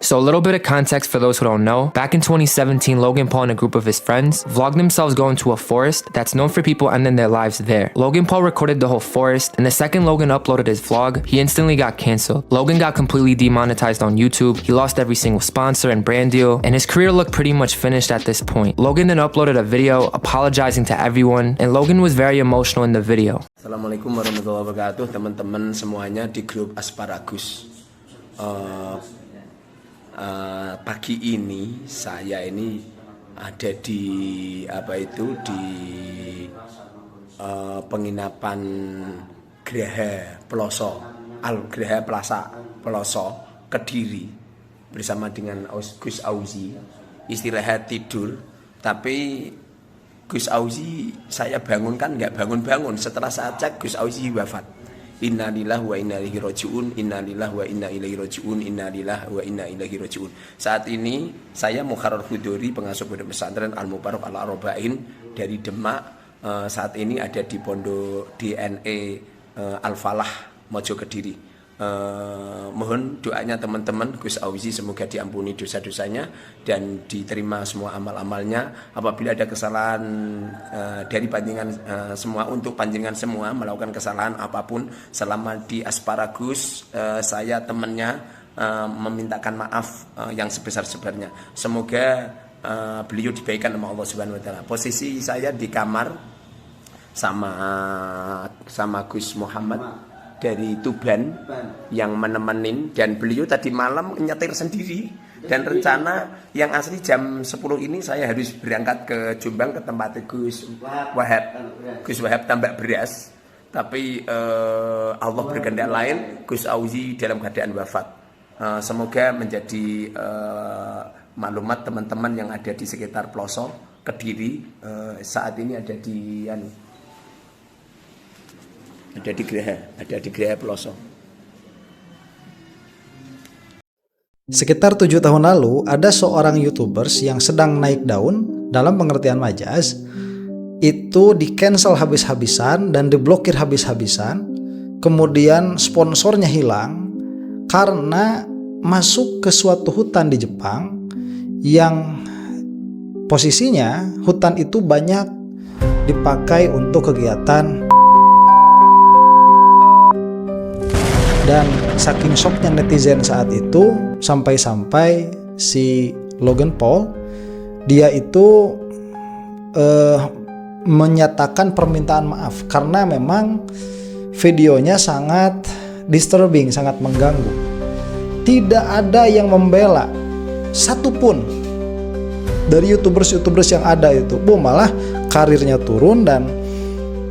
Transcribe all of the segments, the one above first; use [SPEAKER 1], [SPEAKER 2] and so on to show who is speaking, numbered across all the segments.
[SPEAKER 1] So a little bit of context for those who don't know. Back in 2017, Logan Paul and a group of his friends vlogged themselves going to a forest that's known for people ending their lives there. Logan Paul recorded the whole forest, and the second Logan uploaded his vlog, he instantly got canceled. Logan got completely demonetized on YouTube, he lost every single sponsor and brand deal, and his career looked pretty much finished at this point. Logan then uploaded a video apologizing to everyone, and Logan was very emotional in the video.
[SPEAKER 2] Assalamualaikum warahmatullahi wabarakatuh, teman-teman semuanya di grup Asparagus. Pagi ini saya ini ada di penginapan Graha Plaza Peloso Kediri bersama dengan Gus Auzi, istirahat tidur. Tapi Gus Auzi saya bangunkan nggak bangun-bangun. Setelah saya cek, Gus Auzi wafat. Innalillahi wa inna ilaihi raji'un, innalillahi wa inna ilaihi raji'un, innalillahi wa inna ilaihi raji'un. Saat ini saya Mukharrar Hudori, pengasuh pondok pesantren Al Mubarak Al Arbain dari Demak. Saat ini ada di pondok DNE Al Falah Mojo Kediri. Mohon doanya teman-teman Gus Auzi, semoga diampuni dosa-dosanya dan diterima semua amal-amalnya. Apabila ada kesalahan dari panjenengan semua, untuk panjenengan semua melakukan kesalahan apapun selama di Asparagus, saya temannya memintakan maaf yang sebesar-besarnya. Semoga beliau dibaikan sama Allah Subhanahu wa taala. Posisi saya di kamar sama Gus Muhammad dari Tuban yang menemenin, dan beliau tadi malam nyetir sendiri, dan rencana yang asli jam 10 ini saya harus berangkat ke Jombang ke tempat Gus Wahab tambak beras, tapi Allah berkehendak lain, Gus Auzi dalam keadaan wafat. Semoga menjadi maklumat teman-teman yang ada di sekitar Peloso Kediri. Saat ini ada di Graha Peloso.
[SPEAKER 3] Sekitar 7 tahun lalu, ada seorang YouTubers yang sedang naik daun, dalam pengertian majaz, itu di-cancel habis-habisan dan diblokir habis-habisan. Kemudian sponsornya hilang karena masuk ke suatu hutan di Jepang yang posisinya hutan itu banyak dipakai untuk kegiatan. Dan saking shocknya netizen saat itu, sampai-sampai si Logan Paul, dia itu menyatakan permintaan maaf karena memang videonya sangat disturbing, sangat mengganggu. Tidak ada yang membela satupun dari YouTubers yang ada itu. Malah karirnya turun, dan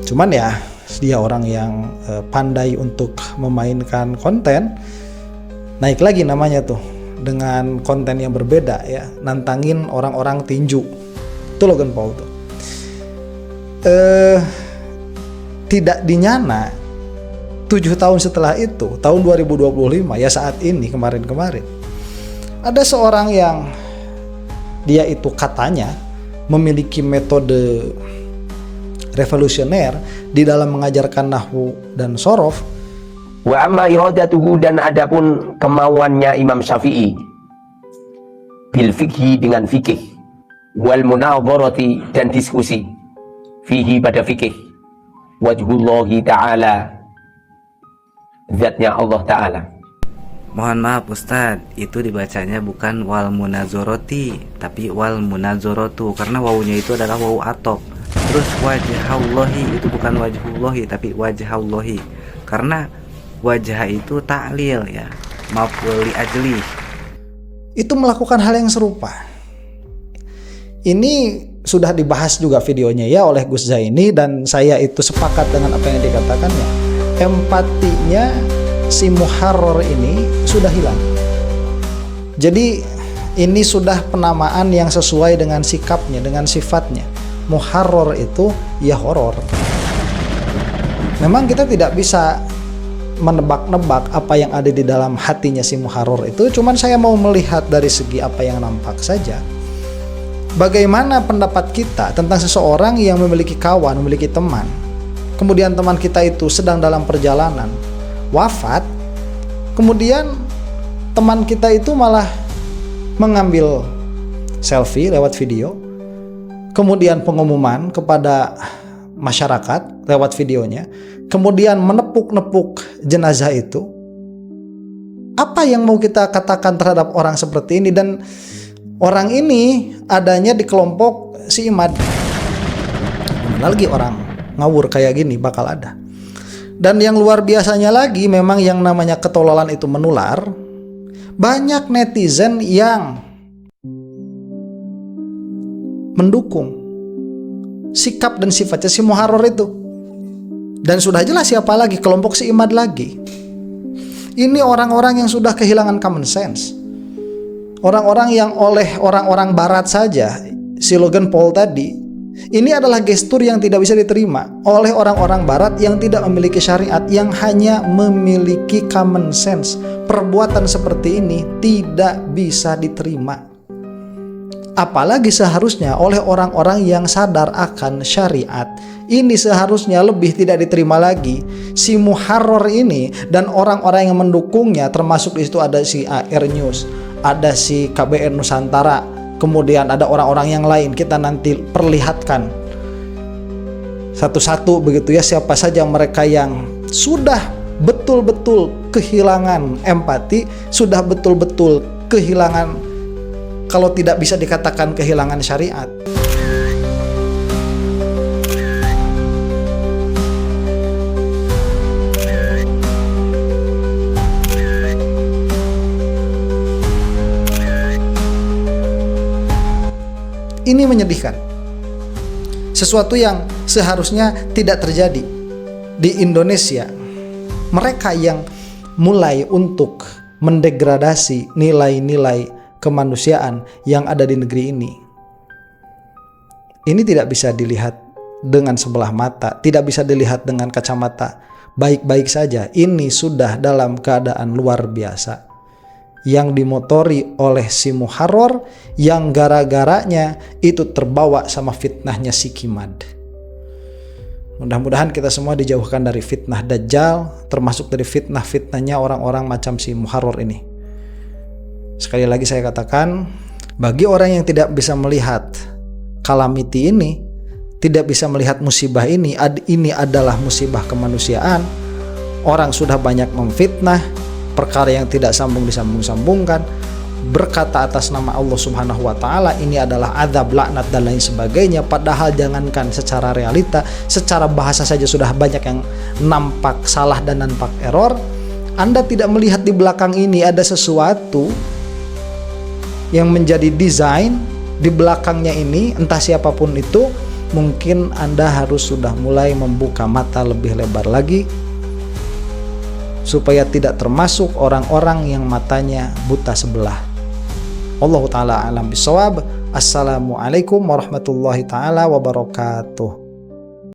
[SPEAKER 3] cuman ya dia orang yang pandai untuk memainkan konten, naik lagi namanya tuh dengan konten yang berbeda ya, nantangin orang-orang tinju. Itu Logan Paul tuh. Tidak dinyana 7 tahun setelah itu, tahun 2025 ya, saat ini kemarin ada seorang yang dia itu katanya memiliki metode revolusioner di dalam mengajarkan nahwu dan sorof.
[SPEAKER 4] Wa amma iradatuhu, dan adapun kemauannya Imam Syafi'i, bil fikhi, dengan fikih, wal munadharati, dan diskusi, fihi, pada fikih, wajhullahi ta'ala, zatnya Allah Ta'ala.
[SPEAKER 5] Mohon maaf Ustadz, itu dibacanya bukan wal munazoroti, tapi wal munazorotu, karena wawunya itu adalah wawu atop. Terus wajhallahi itu bukan wajhullahi tapi wajhallahi, karena wajah itu ta'lil ya, maf'ul li ajli.
[SPEAKER 3] Itu melakukan hal yang serupa. Ini sudah dibahas juga videonya ya oleh Gus Zaini, dan saya itu sepakat dengan apa yang dikatakannya. Empatinya si Mukharrar ini sudah hilang. Jadi ini sudah penamaan yang sesuai dengan sikapnya, dengan sifatnya. Mukharrar itu ya horor. Memang kita tidak bisa menebak-nebak apa yang ada di dalam hatinya si Mukharrar itu, cuman saya mau melihat dari segi apa yang nampak saja. Bagaimana pendapat kita tentang seseorang yang memiliki kawan, memiliki teman, kemudian teman kita itu sedang dalam perjalanan wafat, kemudian teman kita itu malah mengambil selfie lewat video, kemudian pengumuman kepada masyarakat lewat videonya, kemudian menepuk-nepuk jenazah itu. Apa yang mau kita katakan terhadap orang seperti ini? Dan orang ini adanya di kelompok si Imad. Mana lagi orang ngawur kayak gini bakal ada. Dan yang luar biasanya lagi, memang yang namanya ketololan itu menular. Banyak netizen yang mendukung sikap dan sifatnya si Muharrar itu. Dan sudah jelas siapa lagi, kelompok si Imad lagi. Ini orang-orang yang sudah kehilangan common sense. Orang-orang yang oleh orang-orang barat saja, si Logan Paul tadi, ini adalah gestur yang tidak bisa diterima oleh orang-orang barat yang tidak memiliki syariat, yang hanya memiliki common sense. Perbuatan seperti ini tidak bisa diterima. Apalagi seharusnya oleh orang-orang yang sadar akan syariat. Ini seharusnya lebih tidak diterima lagi. Si Muharrar ini dan orang-orang yang mendukungnya, termasuk di situ ada si AR News, ada si KBR Nusantara, kemudian ada orang-orang yang lain. Kita nanti perlihatkan satu-satu begitu ya, siapa saja mereka yang sudah betul-betul kehilangan empati, sudah betul-betul kehilangan, kalau tidak bisa dikatakan kehilangan syariat. Ini menyedihkan. Sesuatu yang seharusnya tidak terjadi di Indonesia. Mereka yang mulai untuk mendegradasi nilai-nilai kemanusiaan yang ada di negeri ini. Ini tidak bisa dilihat dengan sebelah mata, tidak bisa dilihat dengan kacamata baik-baik saja. Ini sudah dalam keadaan luar biasa, yang dimotori oleh si Muharrar, yang gara-garanya itu terbawa sama fitnahnya si Kimad. Mudah-mudahan kita semua dijauhkan dari fitnah Dajjal, termasuk dari fitnah-fitnahnya orang-orang macam si Muharrar ini. Sekali lagi saya katakan, bagi orang yang tidak bisa melihat calamity ini, tidak bisa melihat musibah ini adalah musibah kemanusiaan. Orang sudah banyak memfitnah, perkara yang tidak sambung disambung-sambungkan, berkata atas nama Allah Subhanahu wa Ta'ala ini adalah azab, laknat dan lain sebagainya. Padahal jangankan secara realita, secara bahasa saja sudah banyak yang nampak salah dan nampak error. Anda tidak melihat di belakang ini ada sesuatu yang menjadi desain di belakangnya ini, entah siapapun itu. Mungkin Anda harus sudah mulai membuka mata lebih lebar lagi, supaya tidak termasuk orang-orang yang matanya buta sebelah. Allahu ta'ala alam bisawab. Assalamualaikum warahmatullahi ta'ala wabarakatuh.